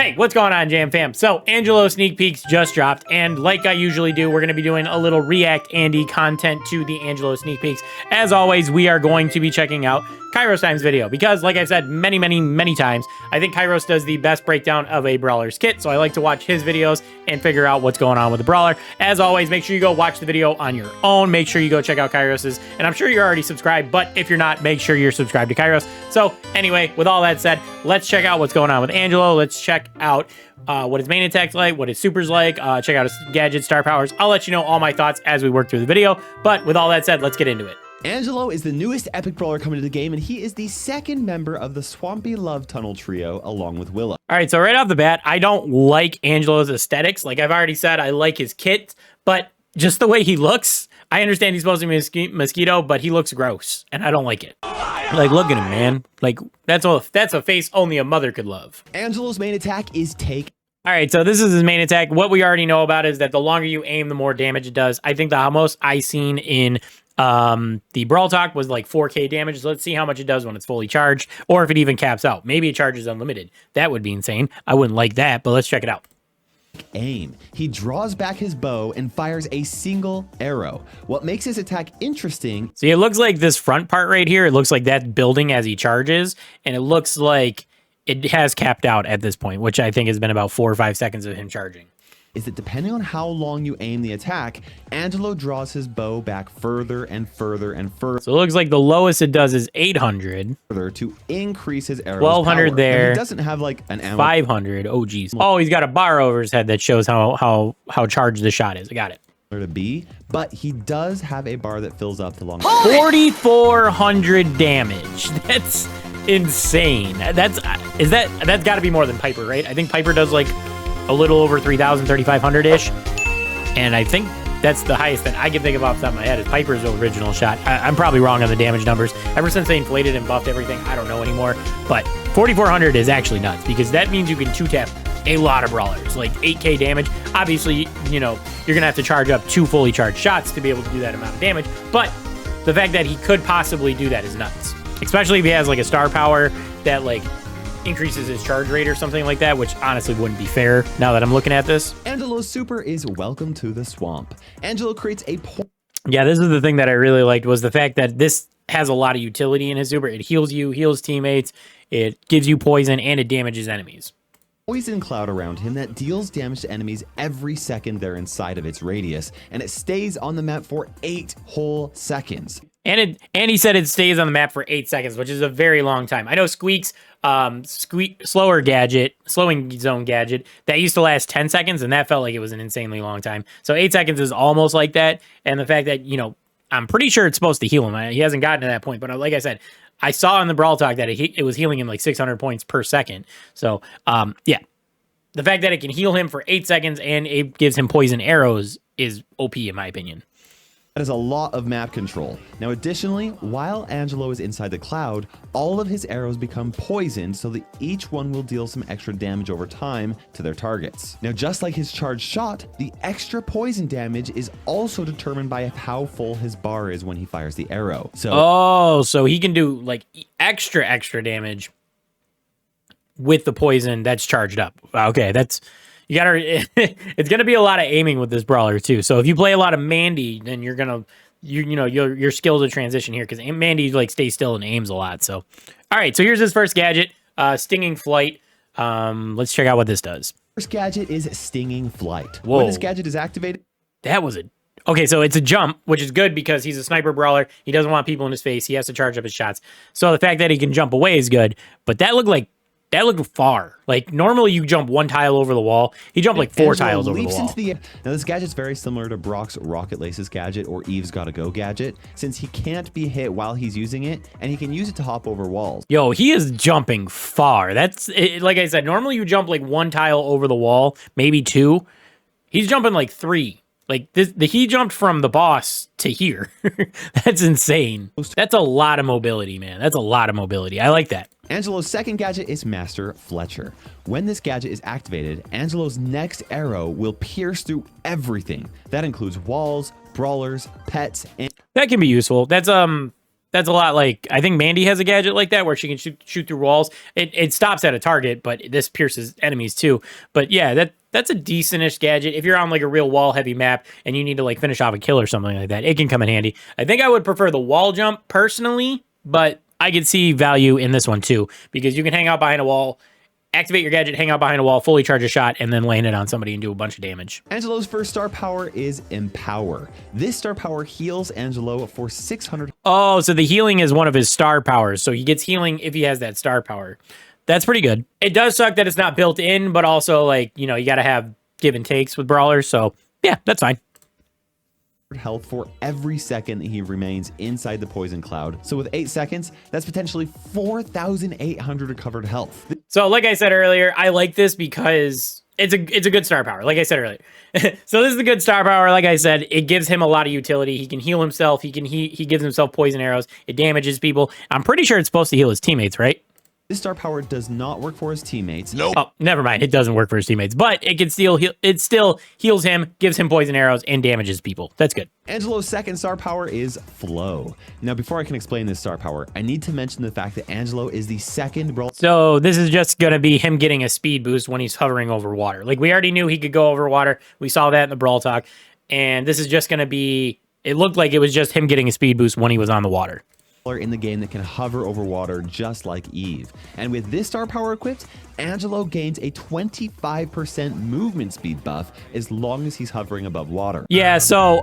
Hey, what's going on, Jam fam? So, Angelo sneak peeks just dropped, and like I usually do, we're going to be doing a little React Andy content to the Angelo sneak peeks. As always, we are going to be checking out Kairos Time's video, because like I've said many times, I think Kairos does the best breakdown of a Brawler's kit, so I like to watch his videos and figure out what's going on with the Brawler. As always, make sure you go watch the video on your own. Make sure you go check out Kairos's, and I'm sure you're already subscribed, but if you're not, make sure you're subscribed to Kairos. So anyway, with all that said, let's check out what's going on with Angelo. Let's check out what his main attack's like, what his super's like, check out his gadget, star powers. I'll let you know all my thoughts as we work through the video, but with all that said, let's get into it. Angelo is the newest epic brawler coming to the game, and he is the second member of the Swampy Love Tunnel trio, along with Willow. All right, so right off the bat, I don't like Angelo's aesthetics. Like I've already said, I like his kit, but just the way he looks, I understand he's supposed to be mosquito, but he looks gross, and I don't like it. Like, look at him, man. Like, that's a face only a mother could love. Angelo's main attack is Take. All right, so this is his main attack. What we already know about is that the longer you aim, the more damage it does. I think the most I seen in the Brawl Talk was like 4K damage. So let's see how much it does when it's fully charged, or if it even caps out. Maybe it charges unlimited. That would be insane. I wouldn't like that, but let's check it out. Aim. He draws back his bow and fires a single arrow. What makes his attack interesting... See, it looks like this front part right here, it looks like that's building as he charges, and it looks like it has capped out at this point, which I think has been about 4 or 5 seconds of him charging. Is that depending on how long you aim the attack, Angelo draws his bow back further and further and further. So it looks like the lowest it does is 800. To increase his arrows 1200 power. there. He doesn't have like an ammo. 500. Oh geez. Oh, he's got a bar over his head that shows how charged the shot is. I got it. To be, but he does have a bar that fills up the long. 4,400 damage. That's insane. That's got to be more than Piper, right? I think Piper does like a little over 3,000, 3,500-ish. And I think that's the highest that I can think of off the top of my head is Piper's original shot. I'm probably wrong on the damage numbers. Ever since they inflated and buffed everything, I don't know anymore. But 4,400 is actually nuts because that means you can two-tap a lot of brawlers, like 8K damage. Obviously, you know, you're going to have to charge up 2 fully charged shots to be able to do that amount of damage. But the fact that he could possibly do that is nuts. Especially if he has like a star power that like increases his charge rate or something like that, which honestly wouldn't be fair now that I'm looking at this. Angelo's super is Welcome to the Swamp. Angelo creates a... Yeah, this is the thing that I really liked was the fact that this has a lot of utility in his super. It heals you, heals teammates, it gives you poison, and it damages enemies. Poison cloud around him that deals damage to enemies every second they're inside of its radius, and it stays on the map for 8 whole seconds. And he said it stays on the map for 8 seconds, which is a very long time. I know Squeak's slowing zone gadget, that used to last 10 seconds, and that felt like it was an insanely long time. So 8 seconds is almost like that. And the fact that, you know, I'm pretty sure it's supposed to heal him. He hasn't gotten to that point, but like I said, I saw in the Brawl Talk that it was healing him like 600 points per second. So, yeah. The fact that it can heal him for 8 seconds and it gives him poison arrows is OP in my opinion. That is a lot of map control. Now, additionally, while Angelo is inside the cloud, all of his arrows become poisoned so that each one will deal some extra damage over time to their targets. Now, just like his charged shot, the extra poison damage is also determined by how full his bar is when he fires the arrow. So he can do like extra damage with the poison that's charged up. Okay, you gotta, it's gonna be a lot of aiming with this brawler too. So if you play a lot of Mandy, then you're gonna, your skills to transition here because Mandy like stays still and aims a lot. So, all right, so here's his first gadget, Stinging Flight. Let's check out what this does. First gadget is Stinging Flight. Whoa. When this gadget is activated, okay, so it's a jump, which is good because he's a sniper brawler. He doesn't want people in his face. He has to charge up his shots. So the fact that he can jump away is good, but that looked far. Like, normally you jump 1 tile over the wall. He jumped like 4 tiles over the wall. Now, this gadget's very similar to Brock's Rocket Laces gadget or Eve's Gotta Go gadget, since he can't be hit while he's using it, and he can use it to hop over walls. Yo, he is jumping far. That's, like I said, normally you jump like 1 tile over the wall, maybe 2. He's jumping like 3. Like, he jumped from the boss to here. That's insane. That's a lot of mobility, man. That's a lot of mobility. I like that. Angelo's second gadget is Master Fletcher. When this gadget is activated, Angelo's next arrow will pierce through everything. That includes walls, brawlers, pets, and... That can be useful. That's That's a lot like, I think Mandy has a gadget like that where she can shoot through walls. It stops at a target, but this pierces enemies too. But yeah, that's a decentish gadget. If you're on like a real wall heavy map and you need to like finish off a kill or something like that, it can come in handy. I think I would prefer the wall jump personally, but I could see value in this one too, because you can hang out behind a wall, activate your gadget, hang out behind a wall, fully charge a shot, and then land it on somebody and do a bunch of damage. Angelo's first star power is Empower. This star power heals Angelo for 600. Oh, so the healing is one of his star powers. So he gets healing if he has that star power. That's pretty good. It does suck that it's not built in, but also like, you know, you got to have give and takes with brawlers. So yeah, that's fine. Health for every second that he remains inside the poison cloud. So with 8 seconds, that's potentially 4,800 recovered health. So like I said earlier, I like this because it's a good star power. Like I said earlier. So this is a good star power. Like I said, it gives him a lot of utility. He can heal himself. He gives himself poison arrows. It damages people. I'm pretty sure it's supposed to heal his teammates, right? This star power does not work for his teammates. Nope. Oh, never mind. It doesn't work for his teammates, but it can still heal. It still heals him, gives him poison arrows, and damages people. That's good. Angelo's second star power is Flow. Now, before I can explain this star power, I need to mention the fact that Angelo is the second brawl. So this is just going to be him getting a speed boost when he's hovering over water. Like we already knew he could go over water. We saw that in the Brawl Talk. And this is just going to be, it looked like it was just him getting a speed boost when he was on the water In the game that can hover over water just like Eve. And with this star power equipped, Angelo gains a 25% movement speed buff as long as he's hovering above water. Yeah, so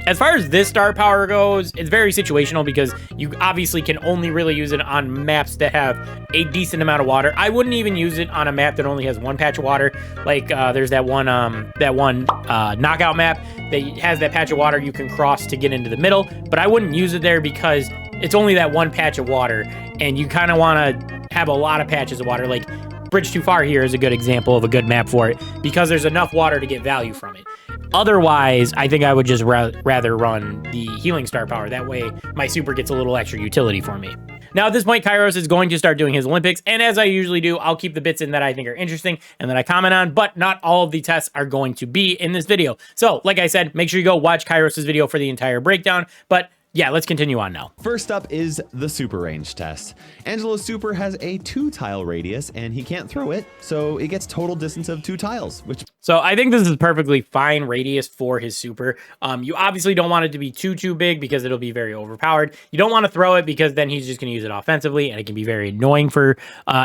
as far as this star power goes, it's very situational because you obviously can only really use it on maps that have a decent amount of water. I wouldn't even use it on a map that only has one patch of water. Like there's that one knockout map that has that patch of water you can cross to get into the middle, but I wouldn't use it there because it's only that one patch of water, and you kind of want to have a lot of patches of water. Like Bridge Too Far here is a good example of a good map for it because there's enough water to get value from it. Otherwise, I think I would just rather run the healing star power. That way, my super gets a little extra utility for me. Now, at this point, Kairos is going to start doing his Olympics, and as I usually do, I'll keep the bits in that I think are interesting and that I comment on, but not all of the tests are going to be in this video. So, like I said, make sure you go watch Kairos' video for the entire breakdown, but yeah, let's continue on now. First up is the super range test. Angelo's super has a 2-tile radius, and he can't throw it, so it gets total distance of 2 tiles, which... So I think this is perfectly fine radius for his super. You obviously don't want it to be too big because it'll be very overpowered. You don't want to throw it because then he's just going to use it offensively, and it can be very annoying for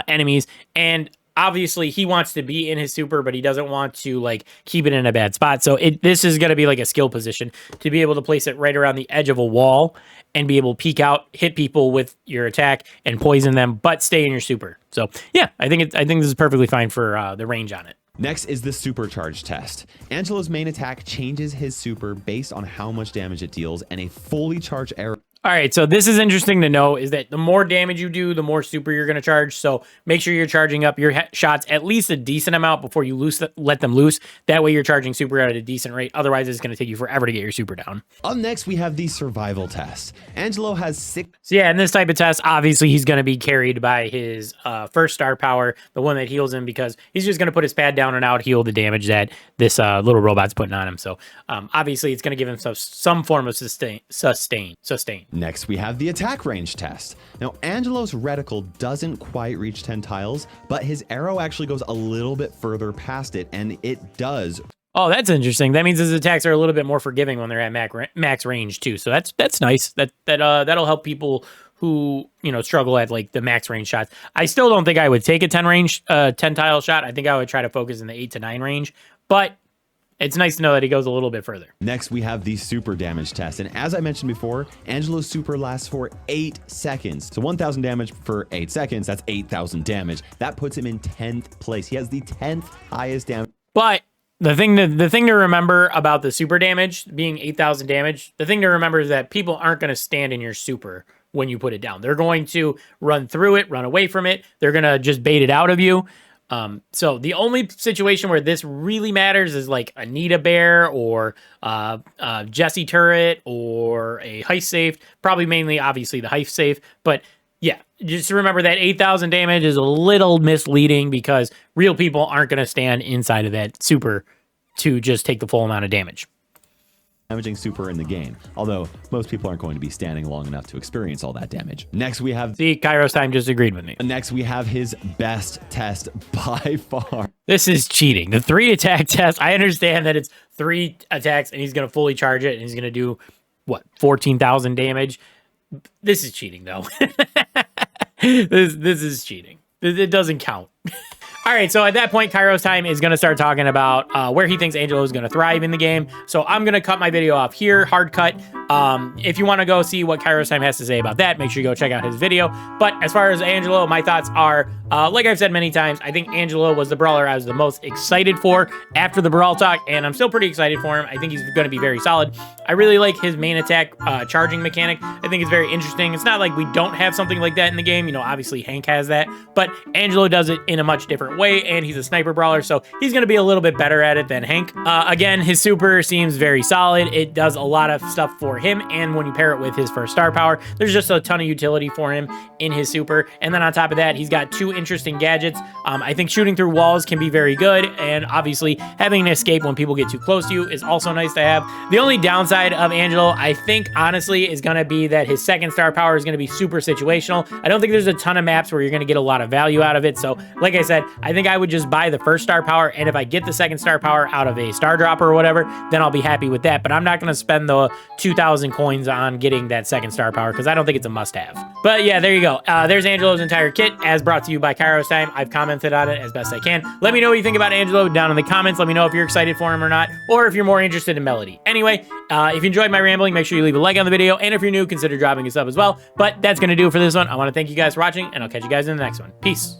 enemies. And obviously he wants to be in his super, but he doesn't want to like keep it in a bad spot. So this is going to be like a skill position to be able to place it right around the edge of a wall and be able to peek out, hit people with your attack and poison them, but stay in your super. So yeah, I think this is perfectly fine for the range on it. Next is the supercharge test. Angelo's main attack changes his super based on how much damage it deals, and a fully charged arrow. All right, so this is interesting to know is that the more damage you do, the more super you're going to charge. So make sure you're charging up your shots at least a decent amount before you let them loose. That way you're charging super at a decent rate. Otherwise, it's going to take you forever to get your super down. Up next, we have the survival test. Angelo has 6... So yeah, in this type of test, obviously he's going to be carried by his first star power, the one that heals him, because he's just going to put his pad down and out heal the damage that this little robot's putting on him. So obviously it's going to give him some form of sustain. Next, we have the attack range test. Now, Angelo's reticle doesn't quite reach 10 tiles, but his arrow actually goes a little bit further past it, and it does. Oh, that's interesting. That means his attacks are a little bit more forgiving when they're at max range too. So that's nice. That'll help people who, you know, struggle at like the max range shots. I still don't think I would take a 10 tile shot. I think I would try to focus in the 8 to 9 range, but it's nice to know that he goes a little bit further. Next, we have the super damage test. And as I mentioned before, Angelo's super lasts for 8 seconds. So 1,000 damage for 8 seconds, that's 8,000 damage. That puts him in 10th place. He has the 10th highest damage. But the thing to remember about the super damage being 8,000 damage, the thing to remember is that people aren't going to stand in your super when you put it down. They're going to run through it, run away from it. They're going to just bait it out of you. So the only situation where this really matters is like a Nita Bear or Jesse Turret or a Heist Safe. Probably mainly, obviously, the Heist Safe. But yeah, just remember that 8,000 damage is a little misleading because real people aren't going to stand inside of that super to just take the full amount of damage. damaging super in the game, although most people aren't going to be standing long enough to experience all that damage. Next, we have... See, Kairos Time just agreed with me. Next, we have his best test by far. This is cheating. The 3 attack test, I understand that it's 3 attacks and he's going to fully charge it and he's going to do, what, 14,000 damage? This is cheating, though. This is cheating. It doesn't count. All right, so at that point, Kairos Time is going to start talking about where he thinks Angelo is going to thrive in the game. So I'm going to cut my video off here, hard cut. If you want to go see what Kairos Time has to say about that, make sure you go check out his video. But as far as Angelo, my thoughts are, like I've said many times, I think Angelo was the brawler I was the most excited for after the Brawl Talk, and I'm still pretty excited for him. I think he's going to be very solid. I really like his main attack charging mechanic. I think it's very interesting. It's not like we don't have something like that in the game. You know, obviously Hank has that, but Angelo does it in a much different way, and he's a sniper brawler, so he's going to be a little bit better at it than Hank. Again, his super seems very solid. It does a lot of stuff for him, and when you pair it with his first star power, there's just a ton of utility for him in his super. And then on top of that, he's got 2 interesting gadgets. I think shooting through walls can be very good, and obviously having an escape when people get too close to you is also nice to have. The only downside of Angelo, I think, honestly, is going to be that his second star power is going to be super situational. I don't think there's a ton of maps where you're going to get a lot of value out of it, so like I said, I think I would just buy the first star power, and if I get the second star power out of a star dropper or whatever, then I'll be happy with that. But I'm not going to spend the 2,000 coins on getting that second star power because I don't think it's a must-have. But yeah, there you go. There's Angelo's entire kit, as brought to you by Kairos Time. I've commented on it as best I can. Let me know what you think about Angelo down in the comments. Let me know if you're excited for him or not, or if you're more interested in Melody. Anyway, if you enjoyed my rambling, make sure you leave a like on the video, and if you're new, consider dropping a sub as well. But that's going to do it for this one. I want to thank you guys for watching, and I'll catch you guys in the next one. Peace.